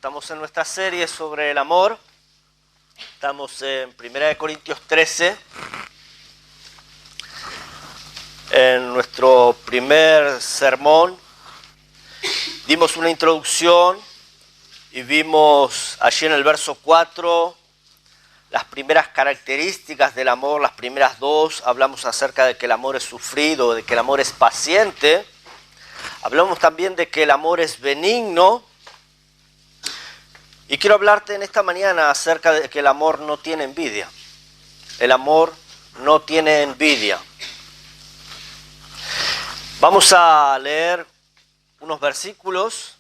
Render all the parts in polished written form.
Estamos en nuestra serie sobre el amor. Estamos en 1 Corintios 13. En nuestro primer sermón dimos una introducción y vimos allí en el verso 4 las primeras características del amor, las primeras dos. Hablamos acerca de que el amor es sufrido, de que el amor es paciente. Hablamos también de que el amor es benigno. Y quiero hablarte en esta mañana acerca de que el amor no tiene envidia. El amor no tiene envidia. Vamos a leer unos versículos.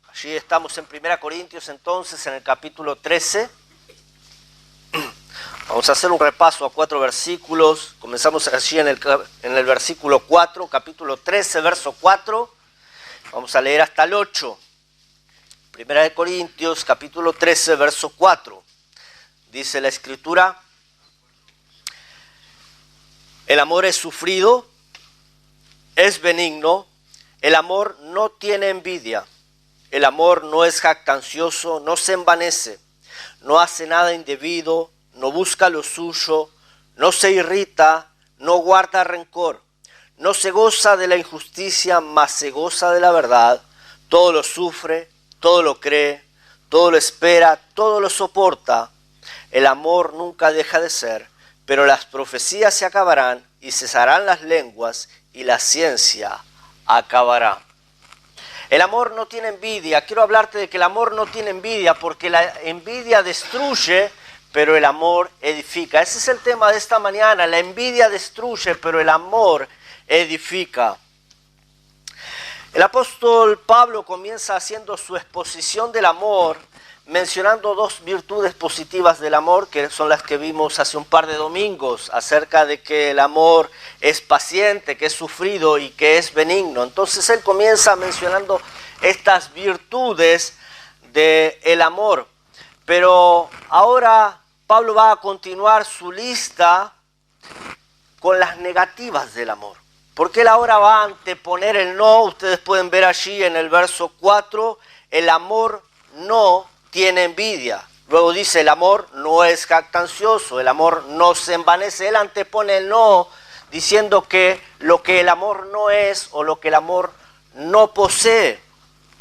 Allí estamos en 1 Corintios entonces, en el capítulo 13. Vamos a hacer un repaso a 4 versículos. Comenzamos allí en el versículo 4, capítulo 13, verso 4. Vamos a leer hasta el 8. 1 Corintios, capítulo 13, verso 4. Dice la Escritura: el amor es sufrido, es benigno, el amor no tiene envidia, el amor no es jactancioso, no se envanece, no hace nada indebido, no busca lo suyo, no se irrita, no guarda rencor, no se goza de la injusticia, mas se goza de la verdad, todo lo sufre, todo lo cree, todo lo espera, todo lo soporta. El amor nunca deja de ser, pero las profecías se acabarán y cesarán las lenguas y la ciencia acabará. El amor no tiene envidia. Quiero hablarte de que el amor no tiene envidia porque la envidia destruye, pero el amor edifica. Ese es el tema de esta mañana. La envidia destruye, pero el amor edifica. El apóstol Pablo comienza haciendo su exposición del amor, mencionando dos virtudes positivas del amor, que son las que vimos hace un par de domingos, acerca de que el amor es paciente, que es sufrido y que es benigno. Entonces él comienza mencionando estas virtudes del amor. Pero ahora Pablo va a continuar su lista con las negativas del amor. Porque él ahora va a anteponer el no. Ustedes pueden ver allí en el verso 4, el amor no tiene envidia. Luego dice, el amor no es jactancioso, el amor no se envanece. Él antepone el no, diciendo que lo que el amor no es o lo que el amor no posee.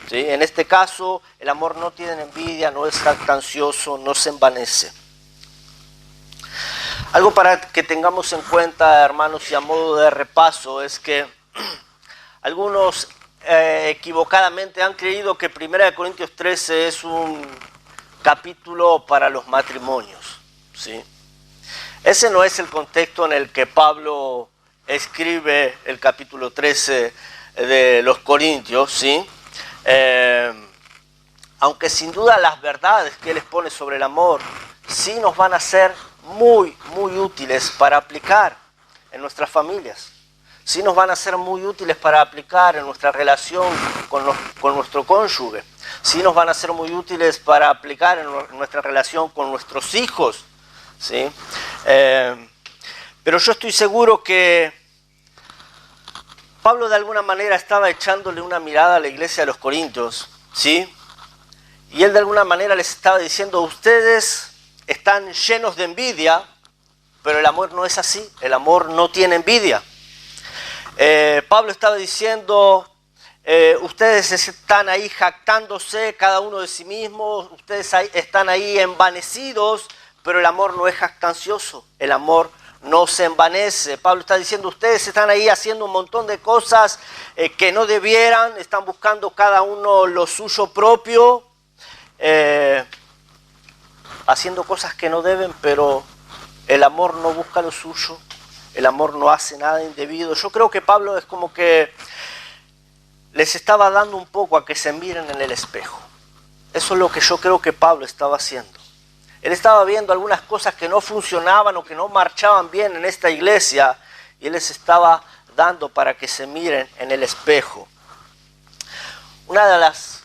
¿Sí? En este caso, el amor no tiene envidia, no es jactancioso, no se envanece. Algo para que tengamos en cuenta, hermanos, y a modo de repaso, es que algunos equivocadamente han creído que 1 Corintios 13 es un capítulo para los matrimonios, ¿sí? Ese no es el contexto en el que Pablo escribe el capítulo 13 de los Corintios, ¿sí? Aunque sin duda las verdades que él expone sobre el amor sí nos van a ser muy útiles para aplicar en nuestras familias. Sí nos van a ser muy útiles para aplicar en nuestra relación con nuestro cónyuge. Sí nos van a ser muy útiles para aplicar en nuestra relación con nuestros hijos. ¿Sí? Pero yo estoy seguro que Pablo de alguna manera estaba echándole una mirada a la iglesia de los Corintios, ¿sí? Y él de alguna manera les estaba diciendo: ustedes están llenos de envidia, pero el amor no es así. El amor no tiene envidia. Pablo estaba diciendo, ustedes están ahí jactándose cada uno de sí mismo, ustedes están ahí envanecidos, pero el amor no es jactancioso, el amor no se envanece. Pablo está diciendo, ustedes están ahí haciendo un montón de cosas que no debieran, están buscando cada uno lo suyo propio, haciendo cosas que no deben, pero el amor no busca lo suyo, el amor no hace nada indebido. Yo creo que Pablo es como que les estaba dando un poco a que se miren en el espejo. Eso es lo que yo creo que Pablo estaba haciendo. Él estaba viendo algunas cosas que no funcionaban o que no marchaban bien en esta iglesia y él les estaba dando para que se miren en el espejo. Una de las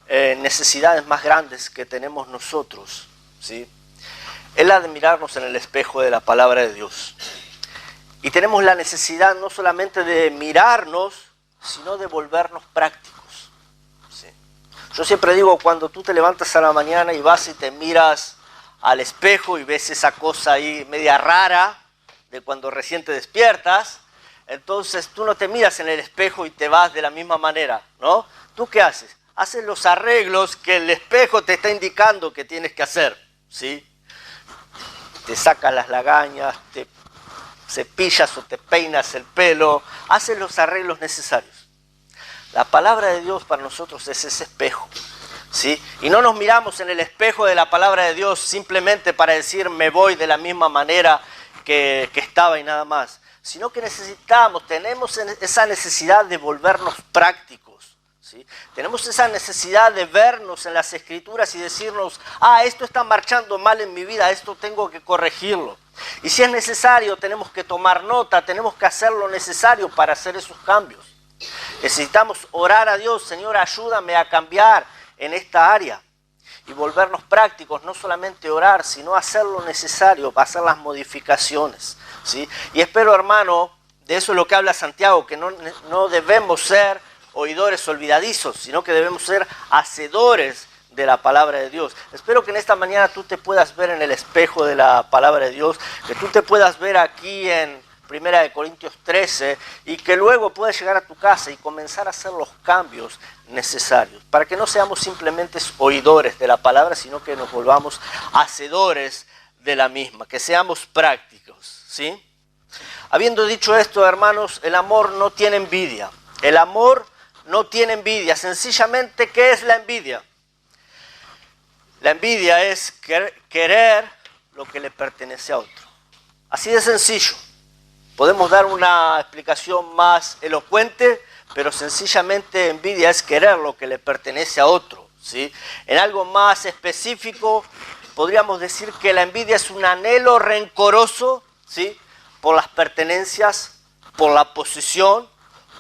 necesidades más grandes que tenemos nosotros, ¿sí?, es la de mirarnos en el espejo de la palabra de Dios. Y tenemos la necesidad no solamente de mirarnos, sino de volvernos prácticos, ¿sí? Yo siempre digo, cuando tú te levantas a la mañana y vas y te miras al espejo y ves esa cosa ahí media rara de cuando recién te despiertas, entonces tú no te miras en el espejo y te vas de la misma manera, ¿no? ¿Tú qué haces? Haces los arreglos que el espejo te está indicando que tienes que hacer, ¿sí? Te sacas las lagañas, te cepillas o te peinas el pelo, haces los arreglos necesarios. La palabra de Dios para nosotros es ese espejo, ¿sí? Y no nos miramos en el espejo de la palabra de Dios simplemente para decir me voy de la misma manera que estaba y nada más, sino que tenemos esa necesidad de volvernos prácticos, ¿sí? Tenemos esa necesidad de vernos en las Escrituras y decirnos, esto está marchando mal en mi vida, esto tengo que corregirlo. Y si es necesario, tenemos que tomar nota, tenemos que hacer lo necesario para hacer esos cambios. Necesitamos orar a Dios, Señor, ayúdame a cambiar en esta área. Y volvernos prácticos, no solamente orar, sino hacer lo necesario, hacer las modificaciones, ¿sí? Y espero, hermano, de eso es lo que habla Santiago, que no debemos ser oidores olvidadizos, sino que debemos ser hacedores de la palabra de Dios. Espero que en esta mañana tú te puedas ver en el espejo de la palabra de Dios, que tú te puedas ver aquí en 1 Corintios 13 y que luego puedas llegar a tu casa y comenzar a hacer los cambios necesarios, para que no seamos simplemente oidores de la palabra, sino que nos volvamos hacedores de la misma, que seamos prácticos, ¿sí? Habiendo dicho esto, hermanos, el amor no tiene envidia. El amor no tiene envidia. Sencillamente, ¿qué es la envidia? La envidia es querer lo que le pertenece a otro. Así de sencillo. Podemos dar una explicación más elocuente, pero sencillamente envidia es querer lo que le pertenece a otro, ¿sí? En algo más específico, podríamos decir que la envidia es un anhelo rencoroso, ¿sí? Por las pertenencias, por la posición,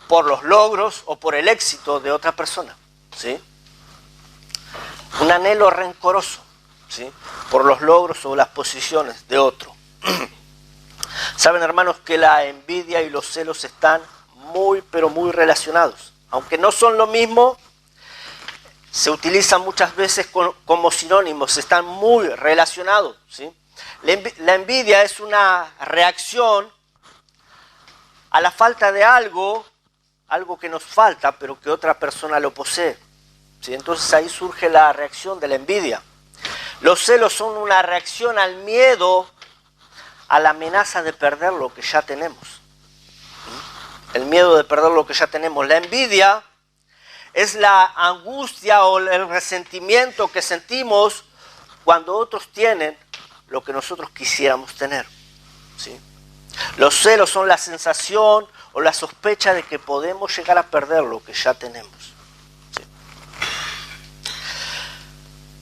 por los logros o por el éxito de otra persona, ¿sí? Un anhelo rencoroso, ¿sí? Por los logros o las posiciones de otro. Saben, hermanos, que la envidia y los celos están muy, pero muy relacionados. Aunque no son lo mismo, se utilizan muchas veces como sinónimos, están muy relacionados, ¿sí? La envidia es una reacción a la falta de algo que nos falta, pero que otra persona lo posee, ¿sí? Entonces ahí surge la reacción de la envidia. Los celos son una reacción al miedo, a la amenaza de perder lo que ya tenemos. El miedo de perder lo que ya tenemos. La envidia es la angustia o el resentimiento que sentimos cuando otros tienen lo que nosotros quisiéramos tener, ¿sí? Los celos son la sensación o la sospecha de que podemos llegar a perder lo que ya tenemos, ¿sí?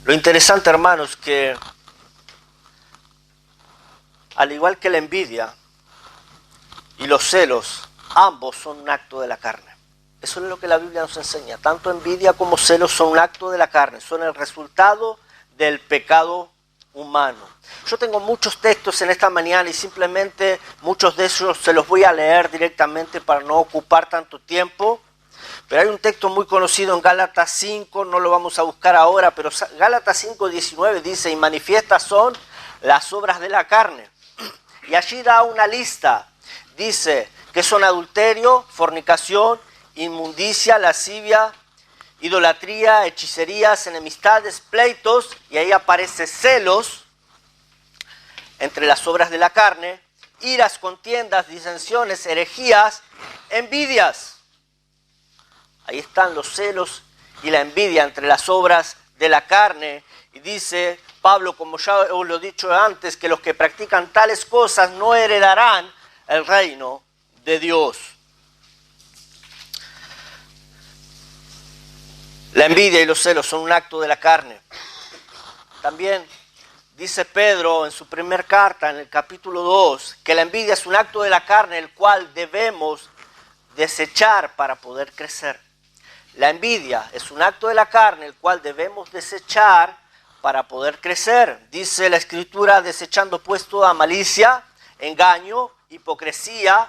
Lo interesante, hermanos, que al igual que la envidia y los celos, ambos son un acto de la carne. Eso es lo que la Biblia nos enseña. Tanto envidia como celos son un acto de la carne, son el resultado del pecado humano. Yo tengo muchos textos en esta mañana y simplemente muchos de ellos se los voy a leer directamente para no ocupar tanto tiempo. Pero hay un texto muy conocido en Gálatas 5, no lo vamos a buscar ahora, pero Gálatas 5:19 dice, y manifiestas son las obras de la carne. Y allí da una lista, dice que son adulterio, fornicación, inmundicia, lascivia, idolatría, hechicerías, enemistades, pleitos, y ahí aparece celos entre las obras de la carne, iras, contiendas, disensiones, herejías, envidias. Ahí están los celos y la envidia entre las obras de la carne. Y dice Pablo, como ya os lo he dicho antes, que los que practican tales cosas no heredarán el reino de Dios. La envidia y los celos son un acto de la carne. También dice Pedro en su primer carta, en el capítulo 2, que la envidia es un acto de la carne, el cual debemos desechar para poder crecer. La envidia es un acto de la carne, el cual debemos desechar para poder crecer. Dice la Escritura, desechando pues toda malicia, engaño, hipocresía,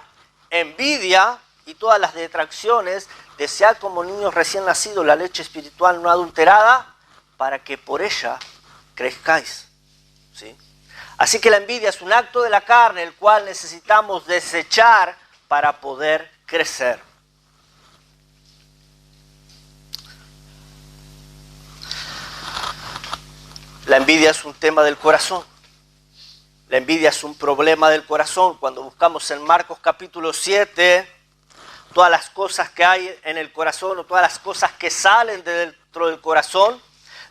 envidia y todas las detracciones, desead como niños recién nacidos la leche espiritual no adulterada, para que por ella crezcáis. ¿Sí? Así que la envidia es un acto de la carne, el cual necesitamos desechar para poder crecer. La envidia es un tema del corazón. La envidia es un problema del corazón. Cuando buscamos en Marcos capítulo 7, todas las cosas que hay en el corazón o todas las cosas que salen de dentro del corazón,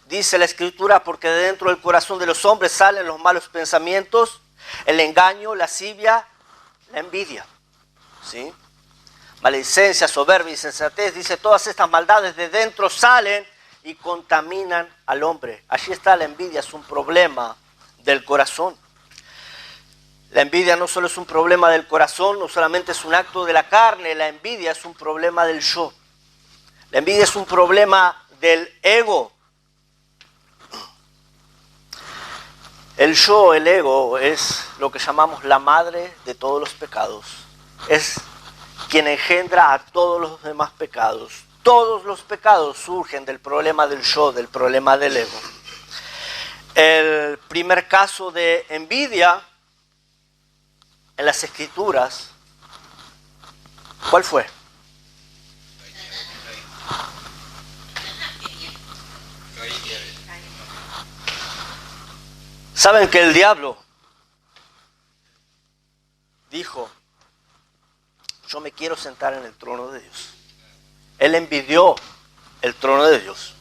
dice la Escritura, porque de dentro del corazón de los hombres salen los malos pensamientos, el engaño, la lascivia, la envidia. ¿Sí? Maledicencia, soberbia, insensatez, dice, todas estas maldades de dentro salen y contaminan al hombre. Allí está la envidia, es un problema del corazón. La envidia no solo es un problema del corazón, no solamente es un acto de la carne, la envidia es un problema del yo. La envidia es un problema del ego. El yo, el ego, es lo que llamamos la madre de todos los pecados. Es quien engendra a todos los demás pecados. Todos los pecados surgen del problema del yo, del problema del ego. El primer caso de envidia en las Escrituras, ¿cuál fue? ¿Saben que el diablo dijo, yo me quiero sentar en el trono de Dios? Él envidió el trono de Dios.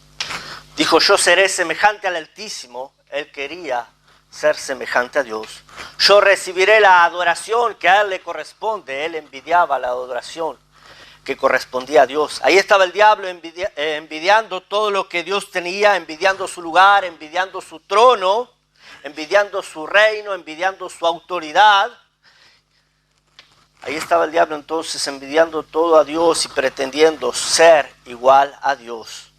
Dijo, yo seré semejante al Altísimo. Él quería ser semejante a Dios. Yo recibiré la adoración que a Él le corresponde. Él envidiaba la adoración que correspondía a Dios. Ahí estaba el diablo envidiando todo lo que Dios tenía, envidiando su lugar, envidiando su trono, envidiando su reino, envidiando su autoridad. Ahí estaba el diablo entonces envidiando todo a Dios y pretendiendo ser igual a Dios.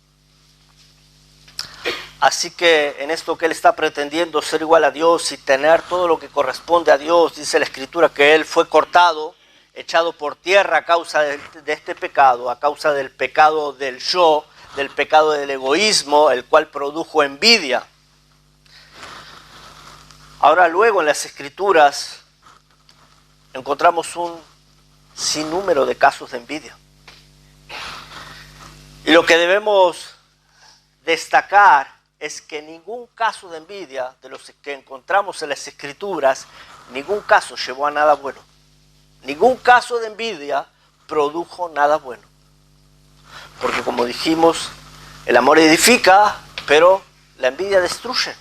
Así que en esto que él está pretendiendo ser igual a Dios y tener todo lo que corresponde a Dios, dice la Escritura que él fue cortado, echado por tierra a causa de este pecado, a causa del pecado del yo, del pecado del egoísmo, el cual produjo envidia. Ahora luego en las Escrituras encontramos un sinnúmero de casos de envidia. Y lo que debemos destacar es que ningún caso de envidia de los que encontramos en las Escrituras, ningún caso llevó a nada bueno. Ningún caso de envidia produjo nada bueno. Porque como dijimos, el amor edifica, pero la envidia destruye.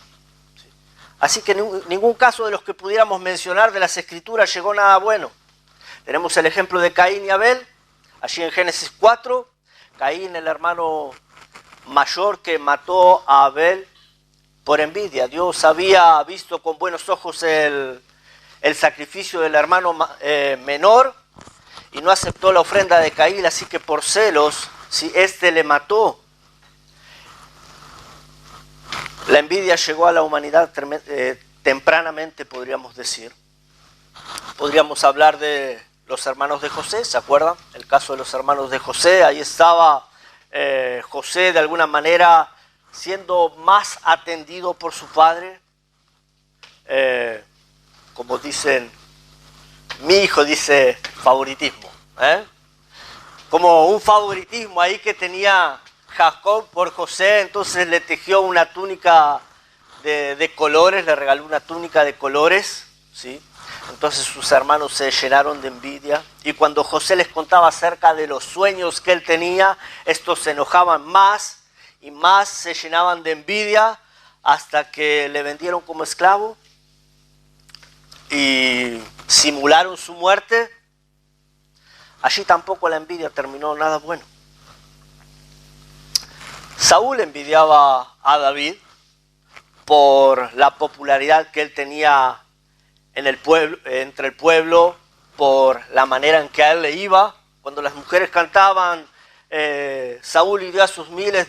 Así que ningún caso de los que pudiéramos mencionar de las Escrituras llegó a nada bueno. Tenemos el ejemplo de Caín y Abel, allí en Génesis 4. Caín, el hermano mayor que mató a Abel por envidia. Dios había visto con buenos ojos el sacrificio del hermano menor y no aceptó la ofrenda de Caín, así que por celos, si éste le mató. La envidia llegó a la humanidad tempranamente, podríamos decir. Podríamos hablar de los hermanos de José, ¿se acuerdan? El caso de los hermanos de José, ahí estaba José de alguna manera siendo más atendido por su padre. Como dicen, mi hijo dice favoritismo. Como un favoritismo ahí que tenía Jacob por José, entonces le tejió una túnica de colores, le regaló una túnica de colores, ¿sí? Entonces sus hermanos se llenaron de envidia y cuando José les contaba acerca de los sueños que él tenía, estos se enojaban más y más se llenaban de envidia hasta que le vendieron como esclavo y simularon su muerte. Allí tampoco la envidia terminó nada bueno. Saúl envidiaba a David por la popularidad que él tenía en el pueblo, entre el pueblo, por la manera en que a él le iba. Cuando las mujeres cantaban, Saúl hirió a sus miles,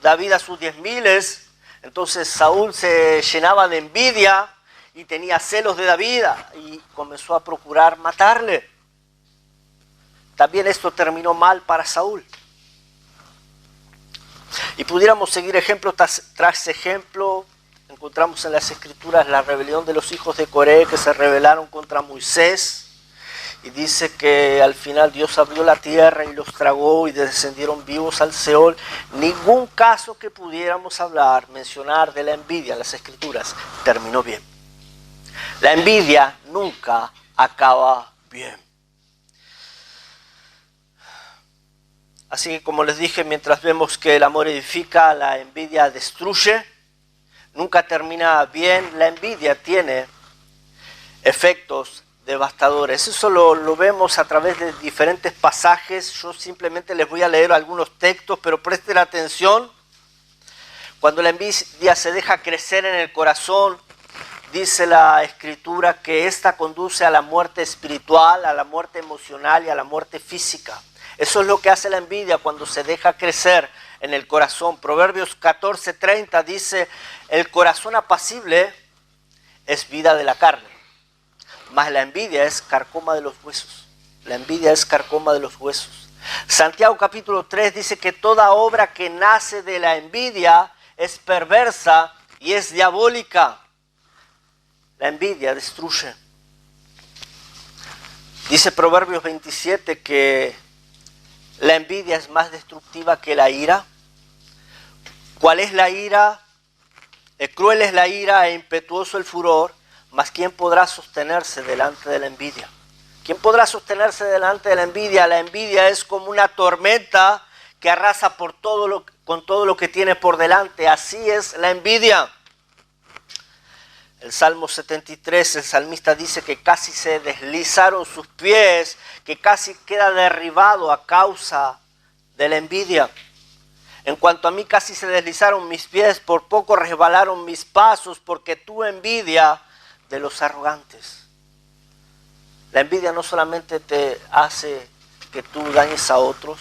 David a sus 10,000, entonces Saúl se llenaba de envidia y tenía celos de David y comenzó a procurar matarle. También esto terminó mal para Saúl. Y pudiéramos seguir ejemplo tras ejemplo. Encontramos en las Escrituras la rebelión de los hijos de Coré que se rebelaron contra Moisés. Y dice que al final Dios abrió la tierra y los tragó y descendieron vivos al Seol. Ningún caso que pudiéramos mencionar de la envidia en las Escrituras terminó bien. La envidia nunca acaba bien. Así que como les dije, mientras vemos que el amor edifica, la envidia destruye. Nunca termina bien. La envidia tiene efectos devastadores. Eso lo vemos a través de diferentes pasajes. Yo simplemente les voy a leer algunos textos, pero presten atención. Cuando la envidia se deja crecer en el corazón, dice la Escritura que esta conduce a la muerte espiritual, a la muerte emocional y a la muerte física. Eso es lo que hace la envidia cuando se deja crecer en el corazón. Proverbios 14:30 dice, el corazón apacible es vida de la carne, mas la envidia es carcoma de los huesos. La envidia es carcoma de los huesos. Santiago capítulo 3 dice que toda obra que nace de la envidia es perversa y es diabólica. La envidia destruye. Dice Proverbios 27 que la envidia es más destructiva que la ira. ¿Cuál es la ira? Cruel es la ira e impetuoso el furor, mas ¿quién podrá sostenerse delante de la envidia? ¿Quién podrá sostenerse delante de la envidia? La envidia es como una tormenta que arrasa con todo lo que tiene por delante. Así es la envidia. El Salmo 73, el salmista dice que casi se deslizaron sus pies, que casi queda derribado a causa de la envidia. En cuanto a mí, casi se deslizaron mis pies, por poco resbalaron mis pasos, porque tuve envidia de los arrogantes. La envidia no solamente te hace que tú dañes a otros,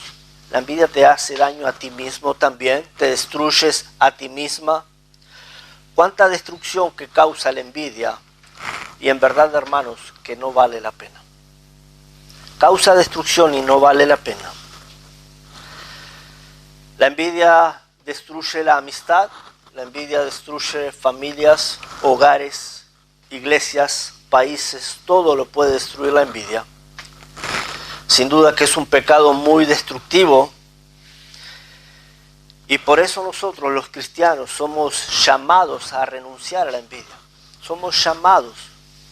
la envidia te hace daño a ti mismo también, te destruyes a ti misma. ¿Cuánta destrucción que causa la envidia? Y en verdad, hermanos, que no vale la pena. Causa destrucción y no vale la pena. La envidia destruye la amistad, la envidia destruye familias, hogares, iglesias, países, todo lo puede destruir la envidia. Sin duda que es un pecado muy destructivo. Y por eso nosotros los cristianos somos llamados a renunciar a la envidia. Somos llamados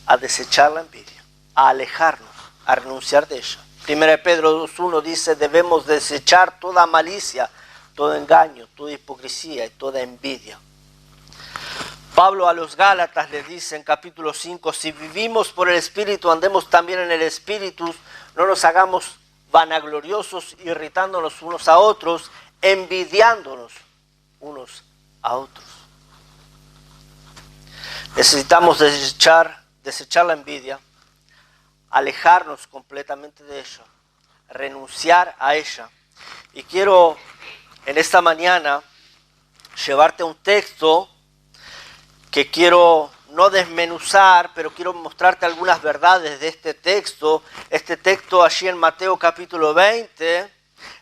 a desechar la envidia, a alejarnos, a renunciar de ella. 1 Pedro 2:1 dice, debemos desechar toda malicia, todo engaño, toda hipocresía y toda envidia. Pablo a los Gálatas les dice en capítulo 5, si vivimos por el Espíritu, andemos también en el Espíritu, no nos hagamos vanagloriosos, irritándonos unos a otros, envidiándonos unos a otros. Necesitamos desechar la envidia, alejarnos completamente de ella, renunciar a ella. Y quiero en esta mañana llevarte a un texto que quiero no desmenuzar, pero quiero mostrarte algunas verdades de este texto. Este texto allí en Mateo capítulo 20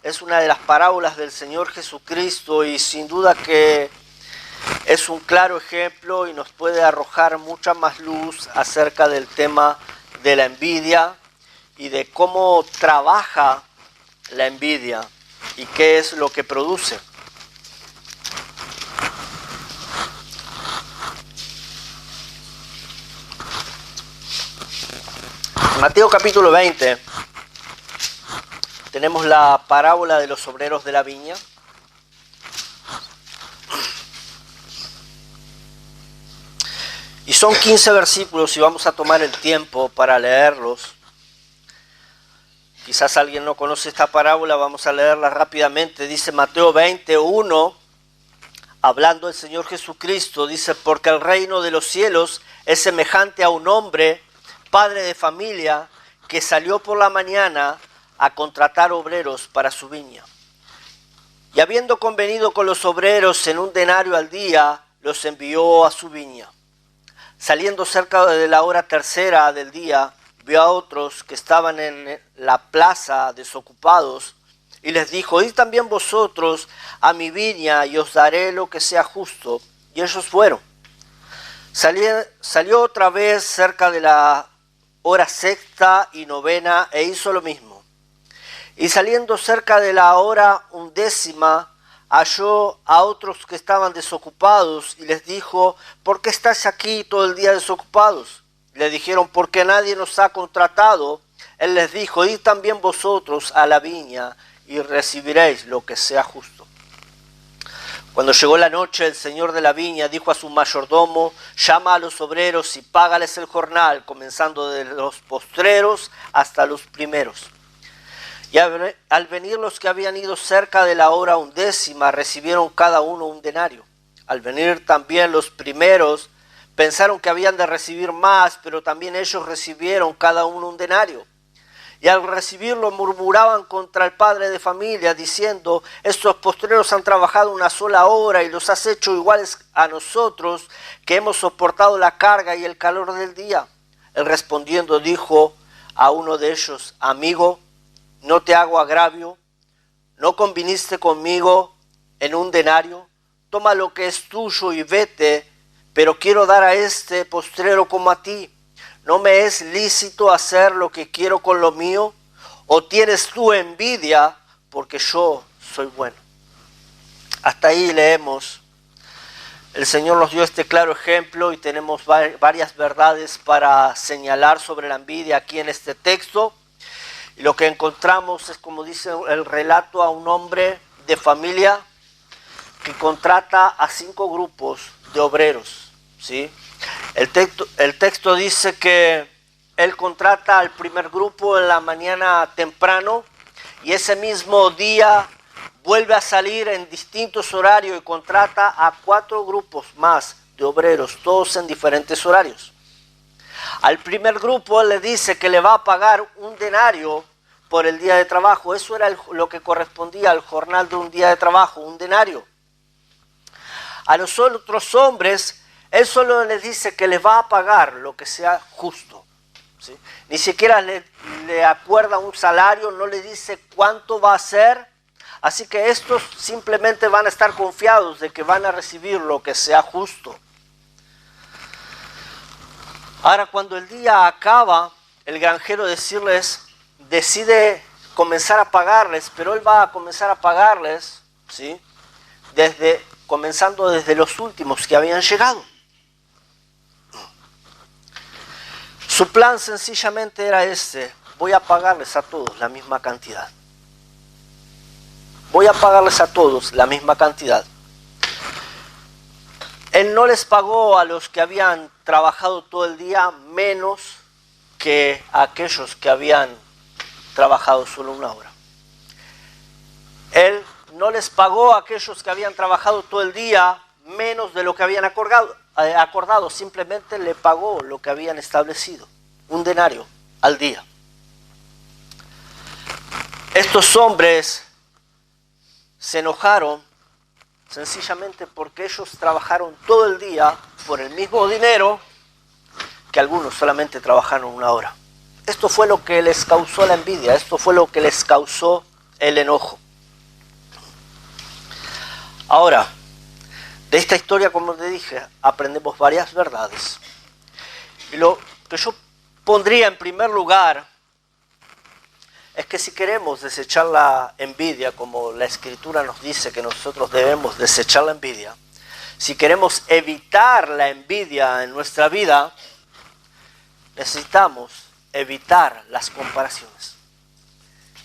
es una de las parábolas del Señor Jesucristo y sin duda que es un claro ejemplo y nos puede arrojar mucha más luz acerca del tema de la envidia y de cómo trabaja la envidia y qué es lo que produce. En Mateo capítulo 20 tenemos la parábola de los obreros de la viña. Y son 15 versículos y vamos a tomar el tiempo para leerlos. Quizás alguien no conoce esta parábola, vamos a leerla rápidamente. Dice Mateo 21, hablando el Señor Jesucristo, dice, porque el reino de los cielos es semejante a un hombre, padre de familia, que salió por la mañana a contratar obreros para su viña. Y habiendo convenido con los obreros en un denario al día, los envió a su viña. Saliendo cerca de la hora tercera del día, vio a otros que estaban en la plaza desocupados y les dijo, id también vosotros a mi viña y os daré lo que sea justo. Y ellos fueron. Salió otra vez cerca de la hora sexta y novena e hizo lo mismo. Y saliendo cerca de la hora undécima, halló a otros que estaban desocupados y les dijo, ¿por qué estáis aquí todo el día desocupados? Le dijeron, porque nadie nos ha contratado. Él les dijo, id también vosotros a la viña y recibiréis lo que sea justo. Cuando llegó la noche, el señor de la viña dijo a su mayordomo, llama a los obreros y págales el jornal, comenzando de los postreros hasta los primeros. Y al venir los que habían ido cerca de la hora undécima, recibieron cada uno un denario. Al venir también los primeros, pensaron que habían de recibir más, pero también ellos recibieron cada uno un denario. Y al recibirlo murmuraban contra el padre de familia, diciendo, estos postreros han trabajado una sola hora y los has hecho iguales a nosotros, que hemos soportado la carga y el calor del día. Él respondiendo dijo a uno de ellos, amigo, no te hago agravio, no conviniste conmigo en un denario, toma lo que es tuyo y vete, pero quiero dar a este postrero como a ti. ¿No me es lícito hacer lo que quiero con lo mío? ¿O tienes tú envidia porque yo soy bueno? Hasta ahí leemos. El Señor nos dio este claro ejemplo y tenemos varias verdades para señalar sobre la envidia aquí en este texto. Y lo que encontramos es, como dice el relato, a un hombre de familia que contrata a 5 grupos de obreros, ¿sí? El texto dice que él contrata al primer grupo en la mañana temprano y ese mismo día vuelve a salir en distintos horarios y contrata a 4 grupos más de obreros, todos en diferentes horarios. Al primer grupo él le dice que le va a pagar un denario por el día de trabajo. Eso era lo que correspondía al jornal de un día de trabajo, un denario. A los otros hombres él solo les dice que les va a pagar lo que sea justo, ¿sí? Ni siquiera le acuerda un salario, no le dice cuánto va a ser. Así que estos simplemente van a estar confiados de que van a recibir lo que sea justo. Ahora, cuando el día acaba, el granjero decide comenzar a pagarles, pero él va a comenzar a pagarles, ¿sí? Comenzando desde los últimos que habían llegado. Su plan sencillamente era voy a pagarles a todos la misma cantidad. Voy a pagarles a todos la misma cantidad. Él no les pagó a los que habían trabajado todo el día menos que a aquellos que habían trabajado solo una hora. Él no les pagó a aquellos que habían trabajado todo el día menos de lo que habían acordado, simplemente le pagó lo que habían establecido, un denario al día. Estos hombres se enojaron sencillamente porque ellos trabajaron todo el día por el mismo dinero que algunos solamente trabajaron una hora. Esto fue lo que les causó la envidia, esto fue lo que les causó el enojo. Ahora, de esta historia, como te dije, aprendemos varias verdades. Y lo que yo pondría en primer lugar es que si queremos desechar la envidia, como la Escritura nos dice que nosotros debemos desechar la envidia, si queremos evitar la envidia en nuestra vida, necesitamos evitar las comparaciones.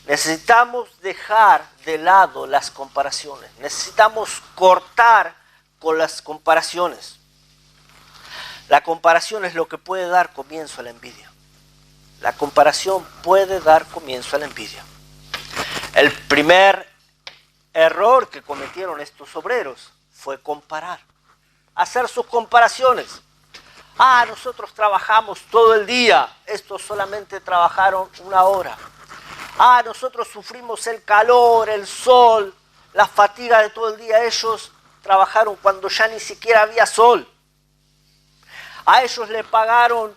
Necesitamos dejar de lado las comparaciones. Necesitamos cortar con las comparaciones. La comparación es lo que puede dar comienzo a la envidia. La comparación puede dar comienzo a la envidia. El primer error que cometieron estos obreros fue comparar, hacer sus comparaciones. Nosotros trabajamos todo el día, estos solamente trabajaron una hora. Nosotros sufrimos el calor, el sol, la fatiga de todo el día, ellos trabajaron cuando ya ni siquiera había sol. A ellos le pagaron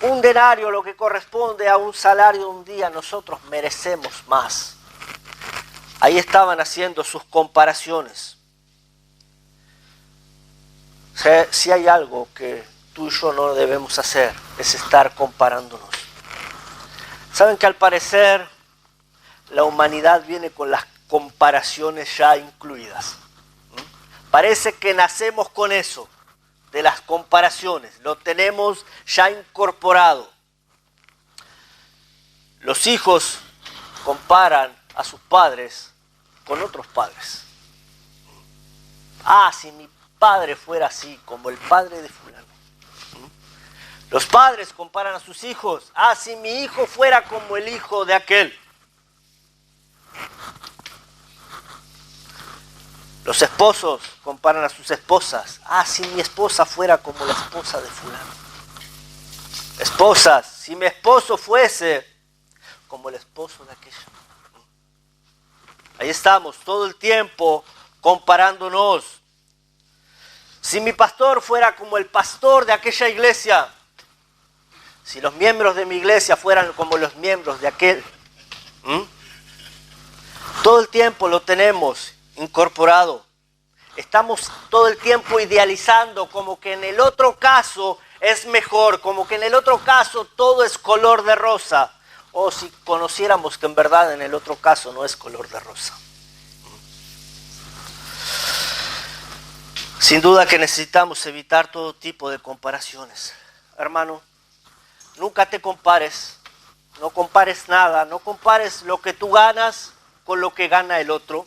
un denario, lo que corresponde a un salario de un día. Nosotros merecemos más. Ahí estaban haciendo sus comparaciones. Si hay algo que tú y yo no debemos hacer, es estar comparándonos. Saben que al parecer la humanidad viene con las comparaciones ya incluidas. Parece que nacemos con eso, de las comparaciones. Lo tenemos ya incorporado. Los hijos comparan a sus padres con otros padres. Si mi padre fuera así, como el padre de fulano. Los padres comparan a sus hijos. Si mi hijo fuera como el hijo de aquel. Los esposos comparan a sus esposas. Si mi esposa fuera como la esposa de fulano. Esposas, si mi esposo fuese como el esposo de aquella. Ahí estamos todo el tiempo comparándonos. Si mi pastor fuera como el pastor de aquella iglesia. Si los miembros de mi iglesia fueran como los miembros de aquel. Todo el tiempo lo tenemos incorporado. Estamos todo el tiempo idealizando como que en el otro caso es mejor, como que en el otro caso todo es color de rosa. O si conociéramos que en verdad en el otro caso no es color de rosa. Sin duda que necesitamos evitar todo tipo de comparaciones. Hermano, nunca te compares, no compares nada, no compares lo que tú ganas con lo que gana el otro.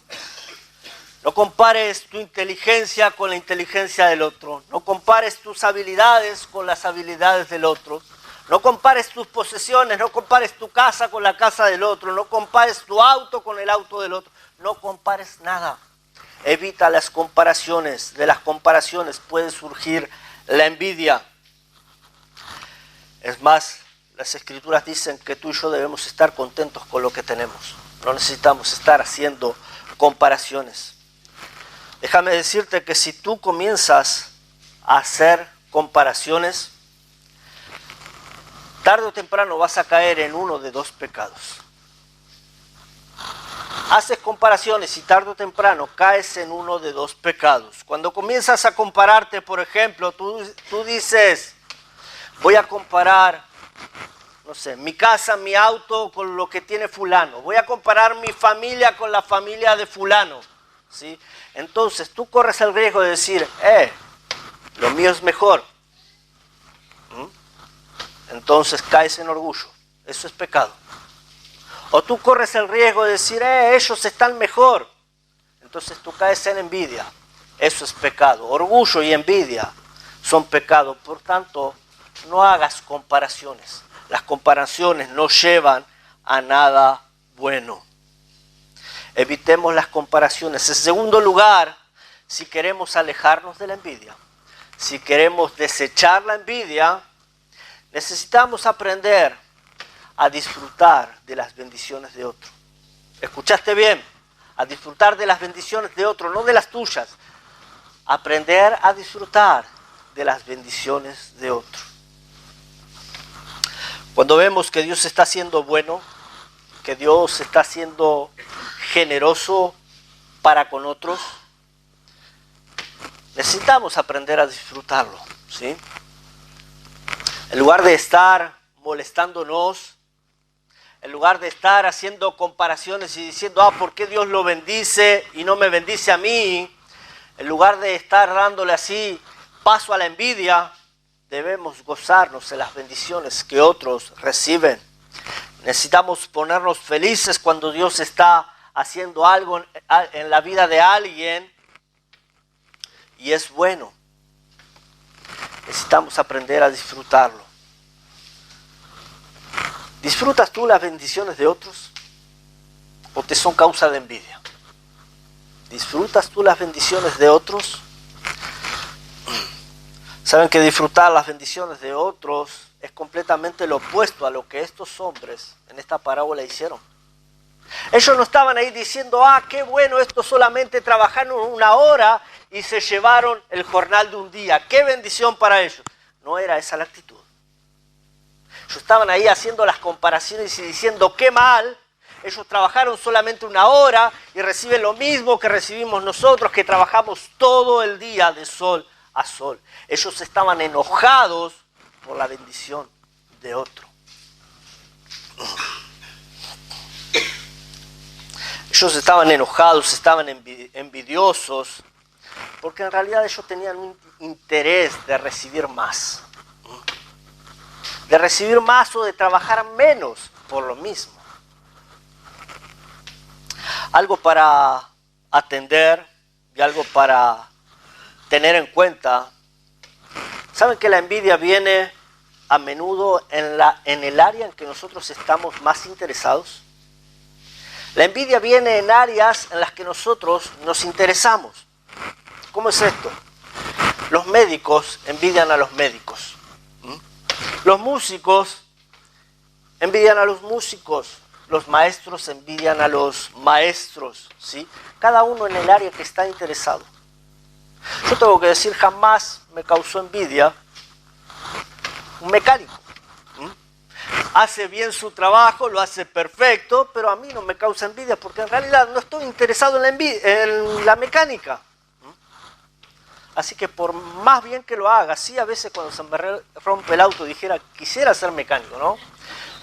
No compares tu inteligencia con la inteligencia del otro. No compares tus habilidades con las habilidades del otro. No compares tus posesiones, no compares tu casa con la casa del otro. No compares tu auto con el auto del otro. No compares nada. Evita las comparaciones. De las comparaciones puede surgir la envidia. Es más, las Escrituras dicen que tú y yo debemos estar contentos con lo que tenemos. No necesitamos estar haciendo comparaciones. Déjame decirte que si tú comienzas a hacer comparaciones, tarde o temprano vas a caer en uno de dos pecados. Haces comparaciones y tarde o temprano caes en uno de dos pecados. Cuando comienzas a compararte, por ejemplo, tú dices, voy a comparar, no sé, mi casa, mi auto con lo que tiene fulano. Voy a comparar mi familia con la familia de fulano. ¿Sí? Entonces tú corres el riesgo de decir, lo mío es mejor. Entonces caes en orgullo. Eso es pecado. O tú corres el riesgo de decir, ellos están mejor. Entonces tú caes en envidia. Eso es pecado. Orgullo y envidia son pecados. Por tanto, no hagas comparaciones. Las comparaciones no llevan a nada bueno. Evitemos las comparaciones. En segundo lugar, si queremos alejarnos de la envidia, si queremos desechar la envidia, necesitamos aprender a disfrutar de las bendiciones de otro. ¿Escuchaste bien? A disfrutar de las bendiciones de otro, no de las tuyas. Aprender a disfrutar de las bendiciones de otro. Cuando vemos que Dios está siendo bueno, que Dios está siendo generoso para con otros, necesitamos aprender a disfrutarlo, ¿sí? En lugar de estar molestándonos, en lugar de estar haciendo comparaciones y diciendo, ¿por qué Dios lo bendice y no me bendice a mí? En lugar de estar dándole así paso a la envidia, debemos gozarnos de las bendiciones que otros reciben. Necesitamos ponernos felices cuando Dios está haciendo algo en la vida de alguien y es bueno. Necesitamos aprender a disfrutarlo. ¿Disfrutas tú las bendiciones de otros o te son causa de envidia? ¿Disfrutas tú las bendiciones de otros? Saben que disfrutar las bendiciones de otros es completamente lo opuesto a lo que estos hombres en esta parábola hicieron. Ellos no estaban ahí diciendo, qué bueno, esto solamente trabajaron una hora y se llevaron el jornal de un día. ¡Qué bendición para ellos! No era esa la actitud. Ellos estaban ahí haciendo las comparaciones y diciendo, qué mal Ellos trabajaron solamente 1 hora y reciben lo mismo que recibimos nosotros, que trabajamos todo el día de sol a sol. Ellos estaban enojados por la bendición de otro. Ellos estaban enojados, estaban envidiosos, porque en realidad ellos tenían un interés de recibir más. De recibir más o de trabajar menos por lo mismo. Algo para atender y algo para tener en cuenta. ¿Saben que la envidia viene a menudo en el área en que nosotros estamos más interesados? La envidia viene en áreas en las que nosotros nos interesamos. ¿Cómo es esto? Los médicos envidian a los médicos. Los músicos envidian a los músicos. Los maestros envidian a los maestros, ¿sí? Cada uno en el área que está interesado. Yo tengo que decir, jamás me causó envidia un mecánico. Hace bien su trabajo, lo hace perfecto, pero a mí no me causa envidia porque en realidad no estoy interesado en la mecánica. Así que por más bien que lo haga, sí, a veces cuando se me rompe el auto dijera, quisiera ser mecánico, ¿no?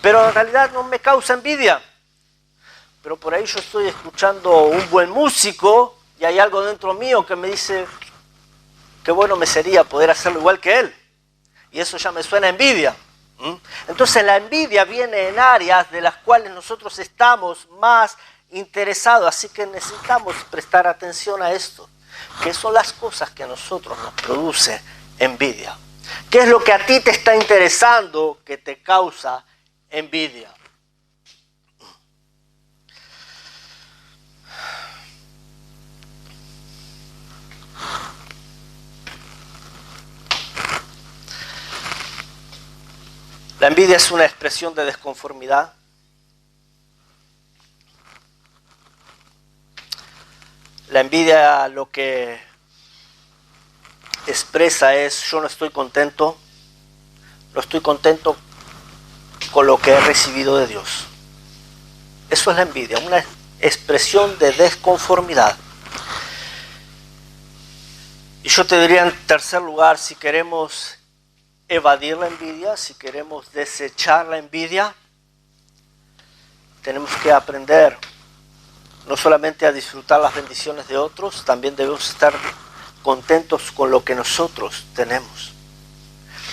Pero en realidad no me causa envidia. Pero por ahí yo estoy escuchando un buen músico y hay algo dentro mío que me dice, qué bueno me sería poder hacerlo igual que él. Y eso ya me suena a envidia. Entonces la envidia viene en áreas de las cuales nosotros estamos más interesados, así que necesitamos prestar atención a esto. ¿Qué son las cosas que a nosotros nos produce envidia? ¿Qué es lo que a ti te está interesando que te causa envidia? La envidia es una expresión de desconformidad. La envidia lo que expresa es, yo no estoy contento con lo que he recibido de Dios. Eso es la envidia, una expresión de desconformidad. Y yo te diría en tercer lugar, si queremos evadir la envidia, si queremos desechar la envidia, tenemos que aprender no solamente a disfrutar las bendiciones de otros, también debemos estar contentos con lo que nosotros tenemos.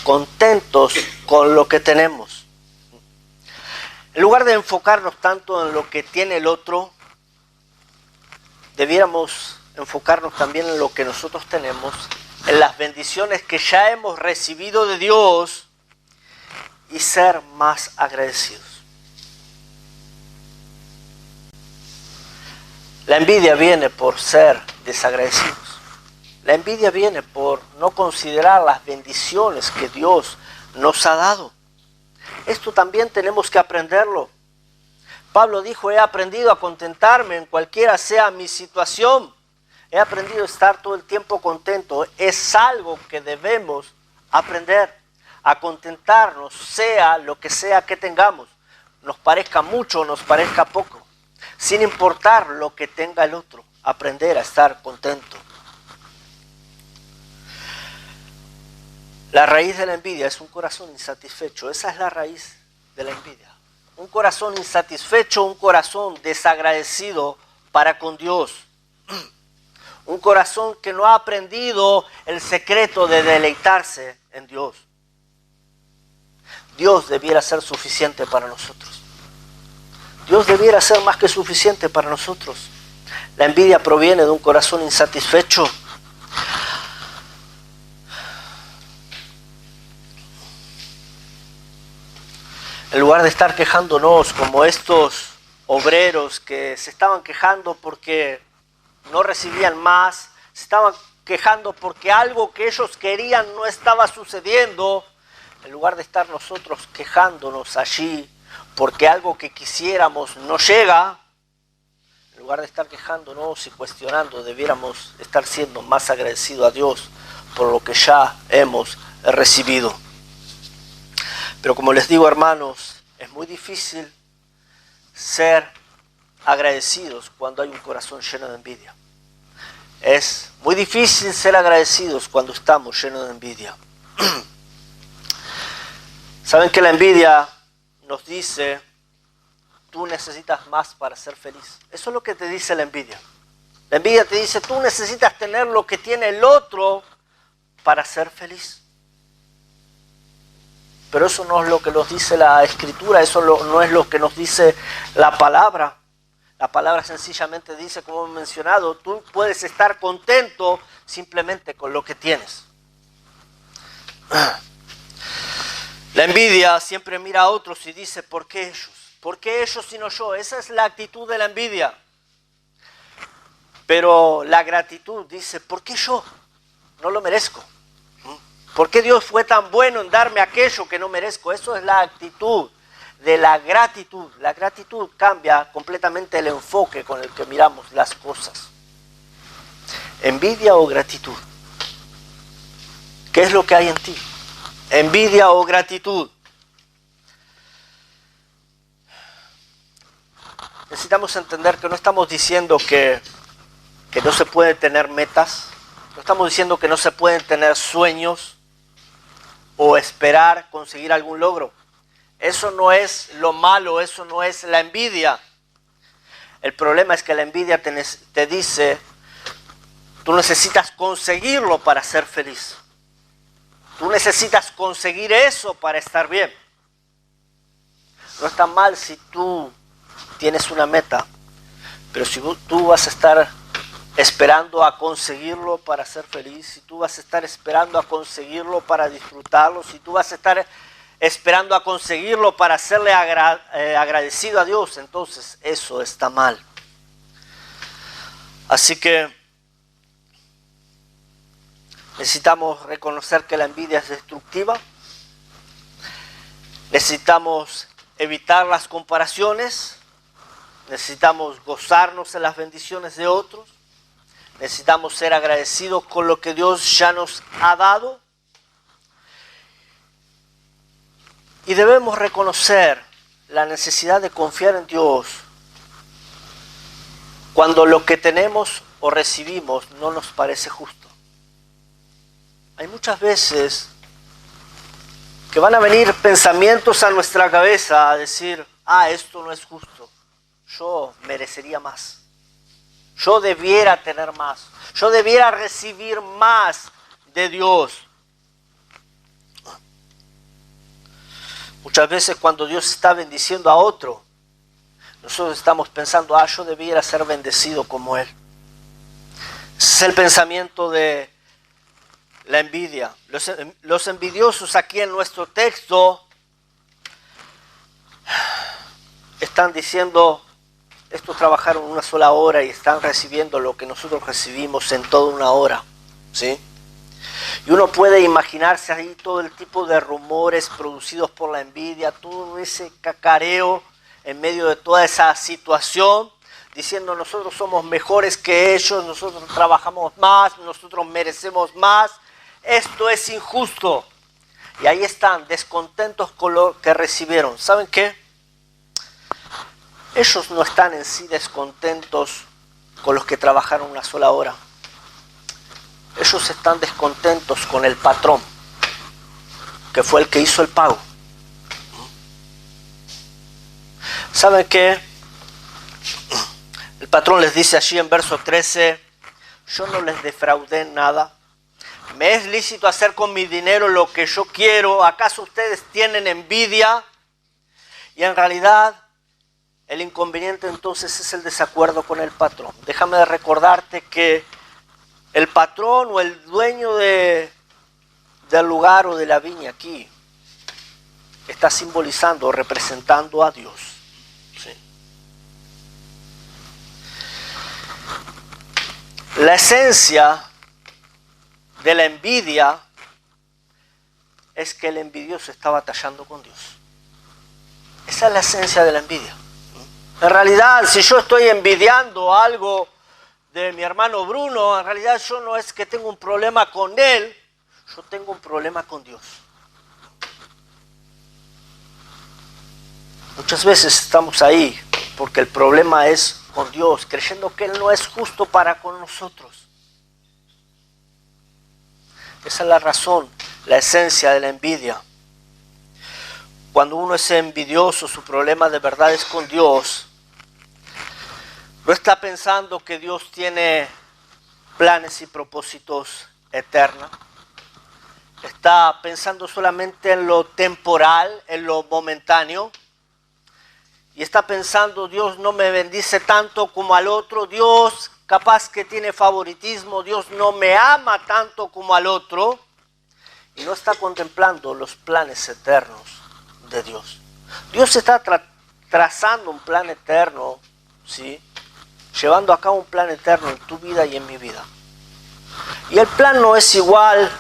Contentos con lo que tenemos. En lugar de enfocarnos tanto en lo que tiene el otro, debiéramos enfocarnos también en lo que nosotros tenemos, en las bendiciones que ya hemos recibido de Dios y ser más agradecidos. La envidia viene por ser desagradecidos. La envidia viene por no considerar las bendiciones que Dios nos ha dado. Esto también tenemos que aprenderlo. Pablo dijo, he aprendido a contentarme en cualquiera sea mi situación. He aprendido a estar todo el tiempo contento. Es algo que debemos aprender, a contentarnos, sea lo que sea que tengamos. Nos parezca mucho o nos parezca poco. Sin importar lo que tenga el otro, aprender a estar contento. La raíz de la envidia es un corazón insatisfecho. Esa es la raíz de la envidia. Un corazón insatisfecho, un corazón desagradecido para con Dios. Un corazón que no ha aprendido el secreto de deleitarse en Dios. Dios debiera ser suficiente para nosotros. Dios debiera ser más que suficiente para nosotros. La envidia proviene de un corazón insatisfecho. En lugar de estar quejándonos como estos obreros que se estaban quejando porque no recibían más, se estaban quejando porque algo que ellos querían no estaba sucediendo, en lugar de estar nosotros quejándonos allí porque algo que quisiéramos no llega, en lugar de estar quejándonos y cuestionando, debiéramos estar siendo más agradecidos a Dios por lo que ya hemos recibido. Pero como les digo, hermanos, es muy difícil ser agradecidos cuando hay un corazón lleno de envidia. Es muy difícil ser agradecidos cuando estamos llenos de envidia. Saben que la envidia nos dice, tú necesitas más para ser feliz. Eso es lo que te dice la envidia. La envidia te dice, tú necesitas tener lo que tiene el otro para ser feliz. Pero eso no es lo que nos dice la Escritura, eso no es lo que nos dice la palabra. La palabra sencillamente dice, como he mencionado, tú puedes estar contento simplemente con lo que tienes. La envidia siempre mira a otros y dice, ¿por qué ellos? ¿Por qué ellos sino yo? Esa es la actitud de la envidia. Pero la gratitud dice, ¿por qué yo? No lo merezco. ¿Por qué Dios fue tan bueno en darme aquello que no merezco? Eso es la actitud de la gratitud. La gratitud cambia completamente el enfoque con el que miramos las cosas. ¿Envidia o gratitud? ¿Qué es lo que hay en ti? ¿Envidia o gratitud? Necesitamos entender que no estamos diciendo que no se pueden tener metas, no estamos diciendo que no se pueden tener sueños o esperar conseguir algún logro. Eso no es lo malo, eso no es la envidia. El problema es que la envidia te dice, tú necesitas conseguirlo para ser feliz. Tú necesitas conseguir eso para estar bien. No está mal si tú tienes una meta, pero si tú vas a estar esperando a conseguirlo para ser feliz, si tú vas a estar esperando a conseguirlo para disfrutarlo, si tú vas a estar esperando a conseguirlo para serle agradecido a Dios, entonces eso está mal. Así que necesitamos reconocer que la envidia es destructiva. Necesitamos evitar las comparaciones. Necesitamos gozarnos en las bendiciones de otros. Necesitamos ser agradecidos con lo que Dios ya nos ha dado. Y debemos reconocer la necesidad de confiar en Dios cuando lo que tenemos o recibimos no nos parece justo. Hay muchas veces que van a venir pensamientos a nuestra cabeza a decir, esto no es justo, yo merecería más, yo debiera tener más, yo debiera recibir más de Dios. Muchas veces cuando Dios está bendiciendo a otro, nosotros estamos pensando, yo debiera ser bendecido como Él. Ese es el pensamiento de la envidia. Los envidiosos aquí en nuestro texto están diciendo, estos trabajaron una sola hora y están recibiendo lo que nosotros recibimos en toda una hora, ¿sí? Y uno puede imaginarse ahí todo el tipo de rumores producidos por la envidia, todo ese cacareo en medio de toda esa situación, diciendo nosotros somos mejores que ellos, nosotros trabajamos más, nosotros merecemos más, esto es injusto. Y ahí están, descontentos con lo que recibieron. ¿Saben qué? Ellos no están en sí descontentos con los que trabajaron una sola hora. Ellos están descontentos con el patrón, que fue el que hizo el pago. ¿Saben qué? El patrón les dice allí en verso 13, yo no les defraudé nada. ¿Me es lícito hacer con mi dinero lo que yo quiero? ¿Acaso ustedes tienen envidia? Y en realidad el inconveniente entonces es el desacuerdo con el patrón. Déjame recordarte que el patrón o el dueño del lugar o de la viña aquí está simbolizando o representando a Dios. ¿Sí? La esencia de la envidia es que el envidioso está batallando con Dios. Esa es la esencia de la envidia. En realidad, si yo estoy envidiando algo de mi hermano Bruno, en realidad yo no es que tengo un problema con él, yo tengo un problema con Dios. Muchas veces estamos ahí porque el problema es con Dios, creyendo que Él no es justo para con nosotros. Esa es la razón, la esencia de la envidia. Cuando uno es envidioso, su problema de verdad es con Dios. No está pensando que Dios tiene planes y propósitos eternos. Está pensando solamente en lo temporal, en lo momentáneo. Y está pensando, Dios no me bendice tanto como al otro. Dios capaz que tiene favoritismo. Dios no me ama tanto como al otro. Y no está contemplando los planes eternos de Dios. Dios está trazando un plan eterno, ¿sí? Llevando a cabo un plan eterno en tu vida y en mi vida. Y el plan no es igual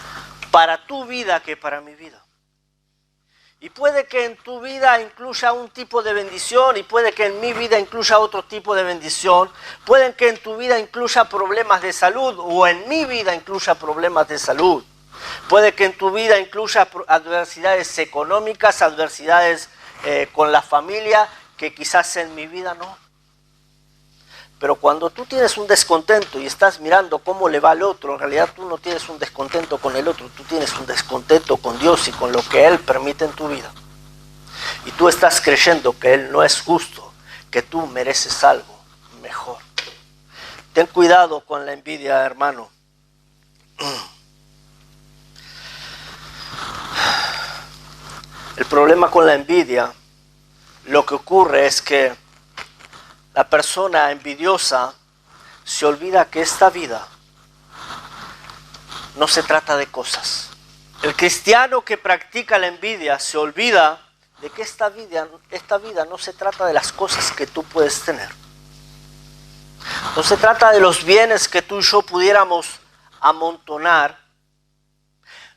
para tu vida que para mi vida. Y puede que en tu vida incluya un tipo de bendición y puede que en mi vida incluya otro tipo de bendición. Puede que en tu vida incluya problemas de salud o en mi vida incluya problemas de salud. Puede que en tu vida incluya adversidades económicas, adversidades con la familia, que quizás en mi vida no. Pero cuando tú tienes un descontento y estás mirando cómo le va al otro, en realidad tú no tienes un descontento con el otro, tú tienes un descontento con Dios y con lo que Él permite en tu vida. Y tú estás creyendo que Él no es justo, que tú mereces algo mejor. Ten cuidado con la envidia, hermano. El problema con la envidia, lo que ocurre es que la persona envidiosa se olvida que esta vida no se trata de cosas. El cristiano que practica la envidia se olvida de que esta vida no se trata de las cosas que tú puedes tener. No se trata de los bienes que tú y yo pudiéramos amontonar.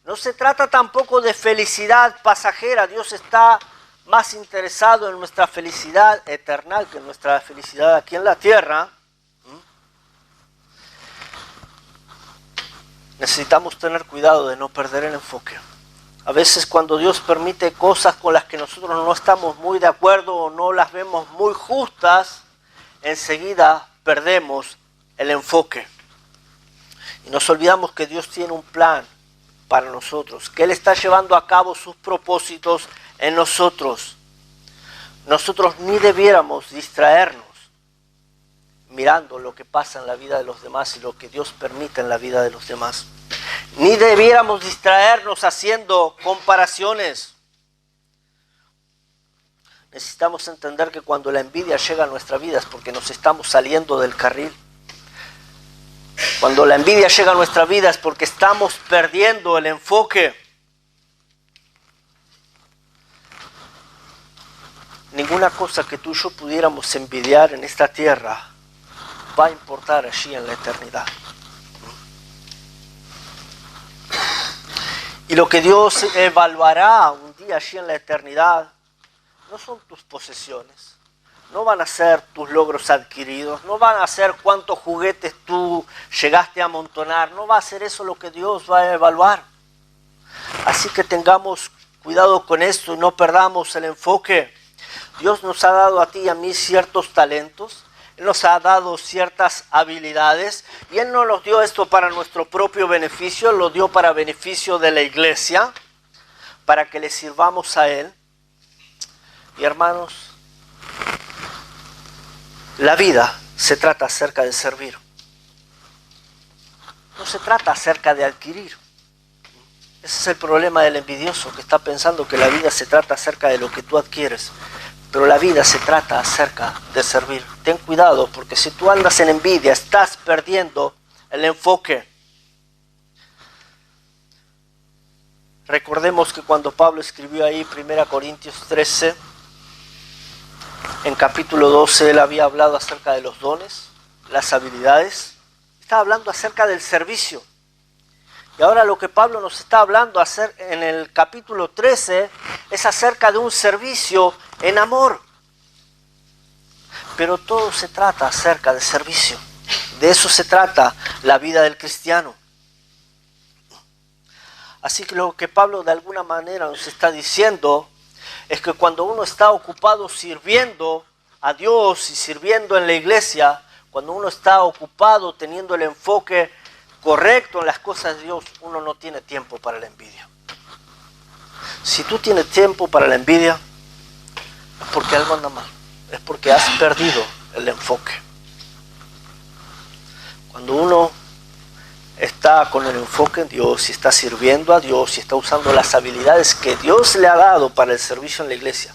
No se trata tampoco de felicidad pasajera. Dios está más interesado en nuestra felicidad eterna que en nuestra felicidad aquí en la tierra. Necesitamos tener cuidado de no perder el enfoque. A veces cuando Dios permite cosas con las que nosotros no estamos muy de acuerdo o no las vemos muy justas, enseguida perdemos el enfoque. Y nos olvidamos que Dios tiene un plan para nosotros, que Él está llevando a cabo sus propósitos en nosotros. Nosotros ni debiéramos distraernos mirando lo que pasa en la vida de los demás y lo que Dios permite en la vida de los demás. Ni debiéramos distraernos haciendo comparaciones. Necesitamos entender que cuando la envidia llega a nuestra vida es porque nos estamos saliendo del carril. Cuando la envidia llega a nuestra vida es porque estamos perdiendo el enfoque. Ninguna cosa que tú y yo pudiéramos envidiar en esta tierra va a importar allí en la eternidad. Y lo que Dios evaluará un día allí en la eternidad no son tus posesiones, no van a ser tus logros adquiridos, no van a ser cuántos juguetes tú llegaste a amontonar, no va a ser eso lo que Dios va a evaluar. Así que tengamos cuidado con esto y no perdamos el enfoque. Dios nos ha dado a ti y a mí ciertos talentos, Él nos ha dado ciertas habilidades y Él no nos dio esto para nuestro propio beneficio, Él lo dio para beneficio de la iglesia, para que le sirvamos a Él. Y hermanos, la vida se trata acerca de servir, no se trata acerca de adquirir. Ese es el problema del envidioso, que está pensando que la vida se trata acerca de lo que tú adquieres. Pero la vida se trata acerca de servir. Ten cuidado, porque si tú andas en envidia, estás perdiendo el enfoque. Recordemos que cuando Pablo escribió ahí 1 Corintios 13, en capítulo 12, él había hablado acerca de los dones, las habilidades. Estaba hablando acerca del servicio. Y ahora lo que Pablo nos está hablando en el capítulo 13 es acerca de un servicio en amor. Pero todo se trata acerca de servicio. De eso se trata la vida del cristiano. Así que lo que Pablo de alguna manera nos está diciendo es que cuando uno está ocupado sirviendo, a Dios y sirviendo en la iglesia, cuando uno está ocupado teniendo el enfoque correcto en las cosas de Dios, uno no tiene tiempo para la envidia. Si tú tienes tiempo para la envidia, es porque algo anda mal, es porque has perdido el enfoque. Cuando uno está con el enfoque en Dios y está sirviendo a Dios y está usando las habilidades que Dios le ha dado para el servicio en la iglesia,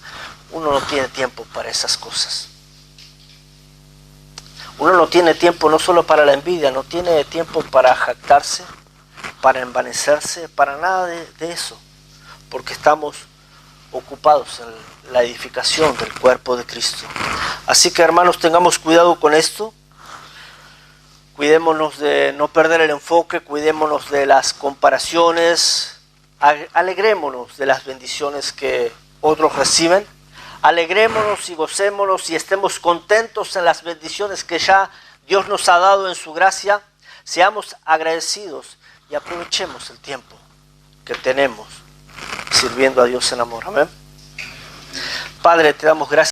uno no tiene tiempo para esas cosas. Uno no tiene tiempo no solo para la envidia, no tiene tiempo para jactarse, para envanecerse, para nada de eso, porque estamos ocupados en la edificación del cuerpo de Cristo. Así que, hermanos, tengamos cuidado con esto. Cuidémonos de no perder el enfoque, cuidémonos de las comparaciones, alegrémonos de las bendiciones que otros reciben, alegrémonos y gocémonos y estemos contentos en las bendiciones que ya Dios nos ha dado en su gracia, seamos agradecidos y aprovechemos el tiempo que tenemos sirviendo a Dios en amor. Amén. Padre, te damos gracias.